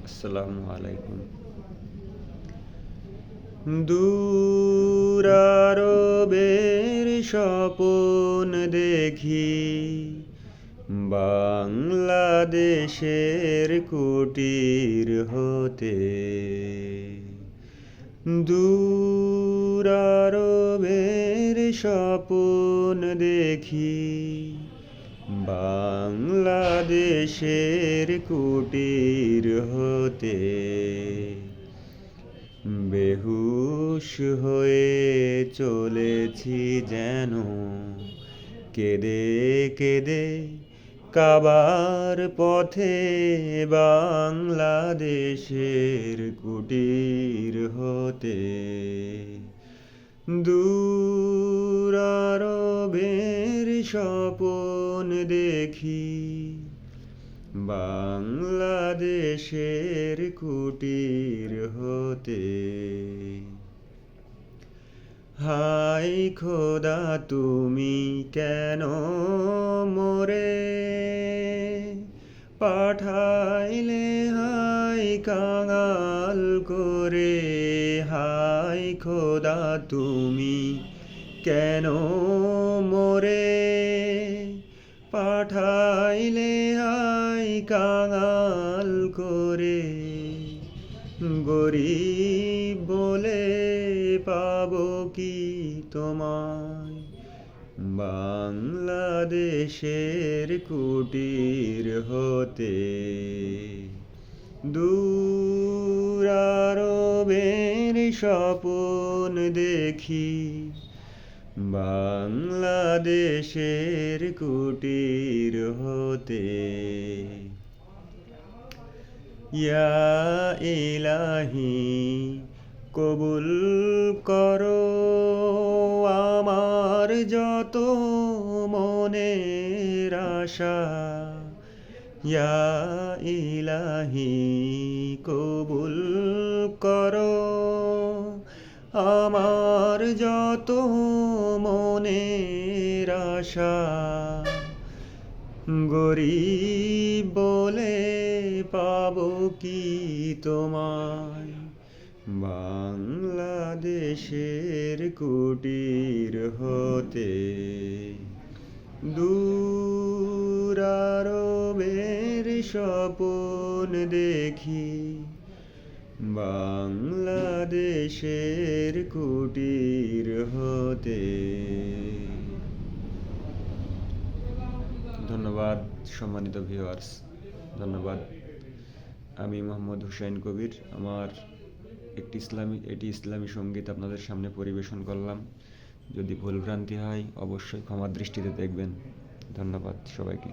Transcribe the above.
আসসালামু আলাইকুম। দূর আরবের স্বপন দেখি, বাংলাদেশের কুটির হতে। দূর আরবের স্বপন দেখি, বাংলাদেশের কুটির হতে। বেহুশ হয়ে চলেছি যেন, কেঁদে কেঁদে কাবার পথে, বাংলাদেশের কুটির হতে। দূর আরবের স্বপন দেখি, বাংলাদেশের কুটির হতে। হায় খোদা তুমি কেন মোরে পাঠাইলে হায় কাঙাল করে। হায় খোদা তুমি কেন মোরে পাঠাইলে হায় কাঙাল করে। গরিব বলে পাবো কি তোমায়, বাংলাদেশের কুটির হতে। দূর আরবের স্বপন দেখি, বাংলাদেশের কুটির হতে। ইয়া ইলাহি কবুল করো আমার যত মনের আশা। ইয়া ইলাহি কবুল করো আমার যত মনের আশা। গরিব বলে পাবো কি তোমায়, বাংলাদেশের কুটির হতে। দূর আরবের স্বপন দেখি, বাংলাদেশের কুটির হতে। ধন্যবাদ সম্মানিত ভিউয়ার্স, ধন্যবাদ। আমি মোহাম্মদ হুসাইন কবির আমার এটি ইসলামী সঙ্গীত আপনাদের সামনে পরিবেশন করলাম। যদি ভুলভ্রান্তি হয় অবশ্যই ক্ষমার দৃষ্টিতে দেখবেন। ধন্যবাদ সবাইকে।